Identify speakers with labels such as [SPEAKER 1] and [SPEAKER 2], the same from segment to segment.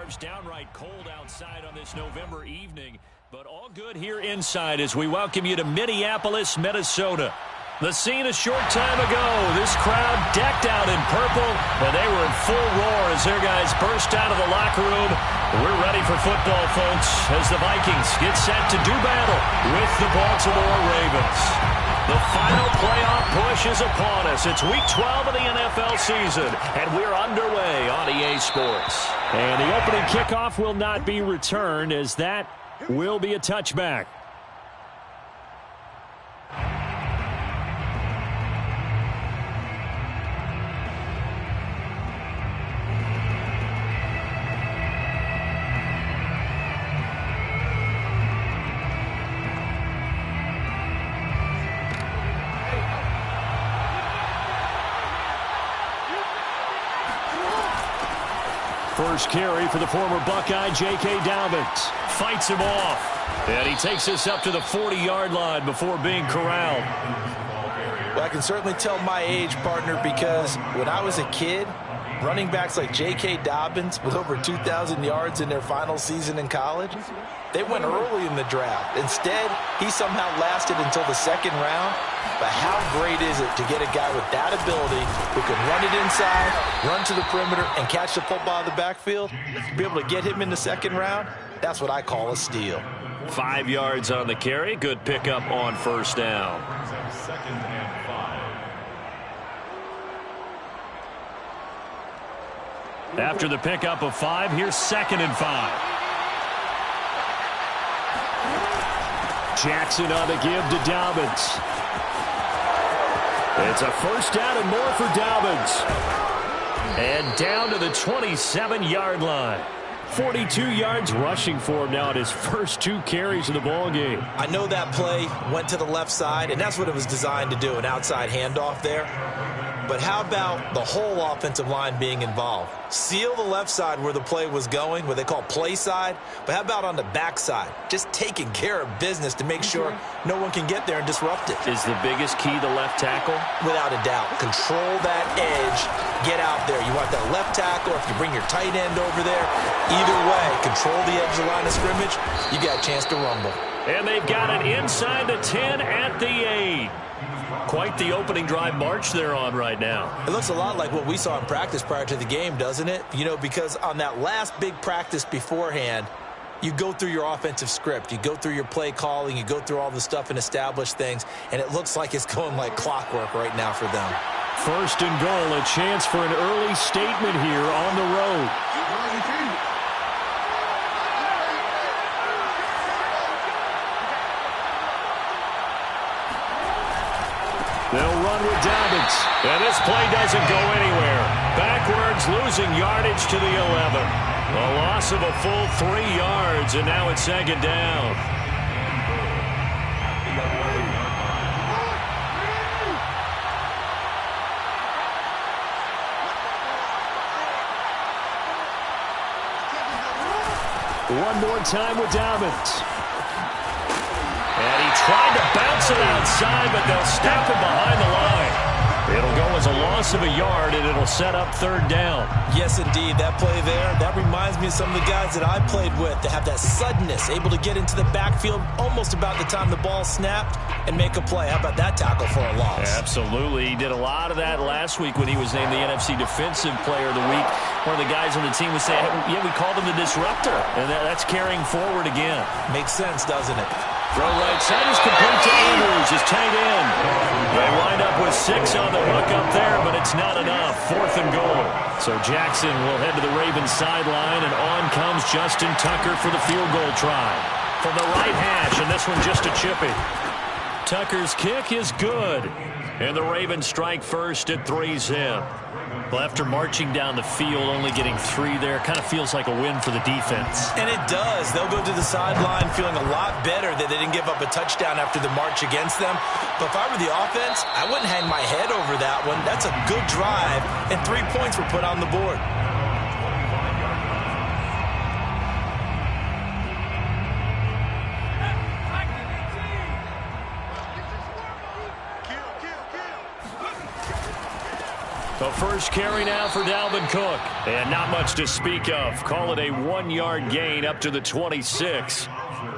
[SPEAKER 1] Temperatures downright cold outside on this November evening, but all good here inside as we welcome you to Minneapolis, Minnesota. The scene a short time ago, this crowd decked out in purple, and they were in full roar as their guys burst out of the locker room. We're ready for football, folks, as the Vikings get set to do battle with the Baltimore Ravens. The final playoff push is upon us. It's Week 12 of the NFL season, and we're underway on EA Sports. And the opening kickoff will not be returned, as that will be a touchback. First carry for the former Buckeye, J.K. Dobbins. Fights him off. And he takes us up to the 40-yard line before being corralled.
[SPEAKER 2] Well, I can certainly tell my age, partner, because when I was a kid, running backs like J.K. Dobbins with over 2,000 yards in their final season in college, they went early in the draft. Instead, he somehow lasted until the second round. But how great is it to get a guy with that ability who can run it inside, run to the perimeter, and catch the football in the backfield? To be able to get him in the second round, that's what I call a steal.
[SPEAKER 1] 5 yards on the carry. Good pickup on first down.
[SPEAKER 3] Second and 5.
[SPEAKER 1] After the pickup of 5, here's 2nd and 5. Jackson on the give to Dobbins. It's a first down and more for Dobbins. And down to the 27-yard line. 42 yards rushing for him now at his first 2 carries of the ball game.
[SPEAKER 2] I know that play went to the left side, and that's what it was designed to do, an outside handoff there. But how about the whole offensive line being involved? Seal the left side where the play was going, what they call play side. But how about on the back side? Just taking care of business to make sure no one can get there and disrupt it.
[SPEAKER 1] Is the biggest key the left tackle?
[SPEAKER 2] Without a doubt. Control that edge. Get out there. You want that left tackle, if you bring your tight end over there. Either way, control the edge of the line of scrimmage. You got a chance to rumble.
[SPEAKER 1] And they've got it inside the 10 at the 8. Quite the opening drive march they're on right now.
[SPEAKER 2] It looks a lot like what we saw in practice prior to the game, doesn't it? You know, because on that last big practice beforehand, you go through your offensive script. You go through your play calling. You go through all the stuff and establish things. And it looks like it's going like clockwork right now for them.
[SPEAKER 1] First and goal, a chance for an early statement here on the road. They'll run with Dobbins. And this play doesn't go anywhere. Backwards, losing yardage to the 11. A loss of a full 3 yards, and now it's 2nd down. One more time with Dobbins. And he tried to bounce it outside, but they'll stop him behind the line. It'll go as a loss of a yard, and it'll set up 3rd down.
[SPEAKER 2] Yes, indeed. That play there, that reminds me of some of the guys that I played with that have that suddenness, able to get into the backfield almost about the time the ball snapped and make a play. How about that tackle for a loss?
[SPEAKER 1] Absolutely. He did a lot of that last week when he was named the NFC Defensive Player of the Week. One of the guys on the team was saying, yeah, we called him the disruptor, and that's carrying forward again.
[SPEAKER 2] Makes sense, doesn't it?
[SPEAKER 1] Throw right side is complete to Andrews, his tight end. They wind up with 6 on the hook up there, but it's not enough. 4th and goal. So Jackson will head to the Ravens sideline, and on comes Justin Tucker for the field goal try. From the right hash, and this one just a chippy. Tucker's kick is good. And the Ravens strike first at 3-zip. Well, after marching down the field, only getting 3 there, kind of feels like a win for the defense.
[SPEAKER 2] And it does. They'll go to the sideline feeling a lot better that they didn't give up a touchdown after the march against them. But if I were the offense, I wouldn't hang my head over that one. That's a good drive, and 3 points were put on the board.
[SPEAKER 1] The first carry now for Dalvin Cook. And not much to speak of. Call it a 1-yard gain up to the 26.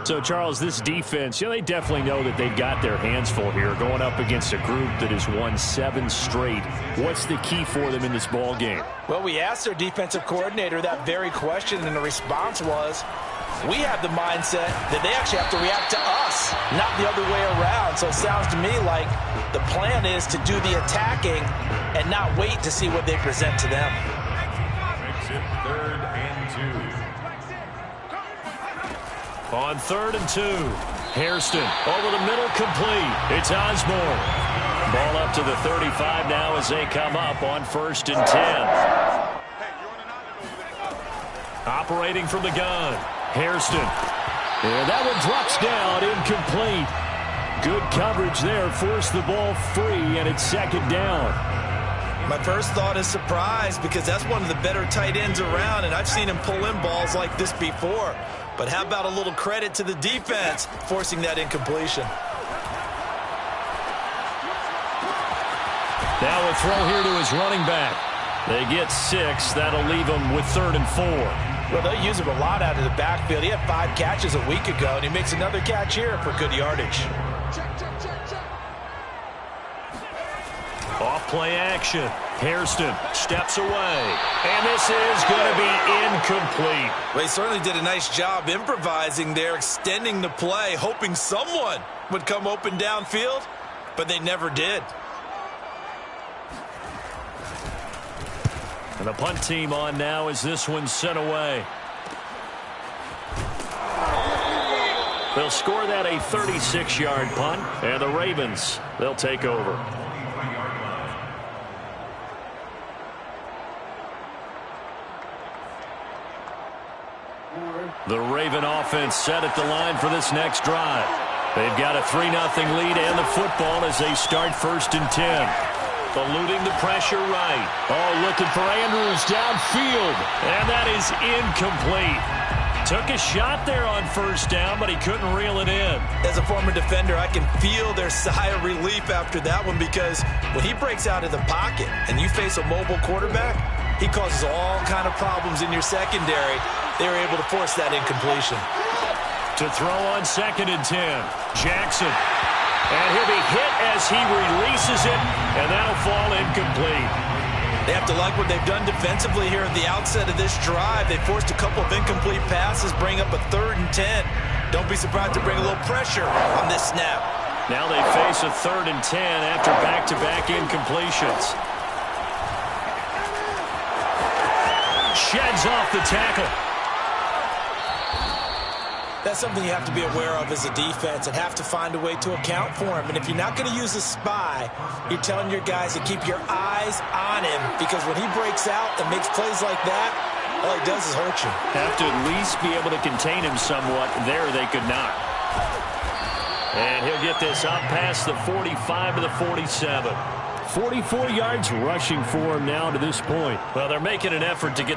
[SPEAKER 1] So, Charles, this defense, they definitely know that they've got their hands full here going up against a group that has won 7 straight. What's the key for them in this ball game?
[SPEAKER 2] Well, we asked their defensive coordinator that very question, and the response was, we have the mindset that they actually have to react to us, not the other way around. So it sounds to me like the plan is to do the attacking and not wait to see what they present to them.
[SPEAKER 3] Makes it 3rd and 2.
[SPEAKER 1] On 3rd and 2, Hairston over the middle, complete. It's Osborne. Ball up to the 35 now as they come up on 1st and 10. Operating from the gun, Hairston. And that one drops down, incomplete. Good coverage there, forced the ball free, and it's 2nd down.
[SPEAKER 2] My first thought is surprise, because that's one of the better tight ends around, and I've seen him pull in balls like this before. But how about a little credit to the defense forcing that incompletion?
[SPEAKER 1] Now a throw here to his running back. They get 6. That'll leave him with 3rd and 4.
[SPEAKER 2] Well, they'll use him a lot out of the backfield. He had 5 catches a week ago, and he makes another catch here for good yardage.
[SPEAKER 1] Off play action. Hairston steps away. And this is going to be incomplete.
[SPEAKER 2] Well, he certainly did a nice job improvising there, extending the play, hoping someone would come open downfield, but they never did.
[SPEAKER 1] And the punt team on now as this one's sent away. They'll score that a 36-yard punt, and the Ravens, they'll take over. The Raven offense set at the line for this next drive. They've got a 3-0 lead and the football as they start 1st and 10. Eluding the pressure right. Oh, looking for Andrews downfield. And that is incomplete. Took a shot there on 1st down, but he couldn't reel it in.
[SPEAKER 2] As a former defender, I can feel their sigh of relief after that one, because when he breaks out of the pocket and you face a mobile quarterback, he causes all kind of problems in your secondary. They were able to force that incompletion.
[SPEAKER 1] To throw on 2nd and 10, Jackson. And he'll be hit as he releases it, and that'll fall incomplete.
[SPEAKER 2] They have to like what they've done defensively here at the outset of this drive. They forced a couple of incomplete passes, bring up a 3rd and 10. Don't be surprised to bring a little pressure on this snap.
[SPEAKER 1] Now they face a 3rd and 10 after back-to-back incompletions. Sheds off the tackle.
[SPEAKER 2] That's something you have to be aware of as a defense and have to find a way to account for him. And if you're not going to use a spy, you're telling your guys to keep your eyes on him, because when he breaks out and makes plays like that, all he does is hurt you.
[SPEAKER 1] Have to at least be able to contain him somewhat. There they could not. And he'll get this up past the 45 to the 47. 44 yards rushing for him now to this point. Well, they're making an effort to get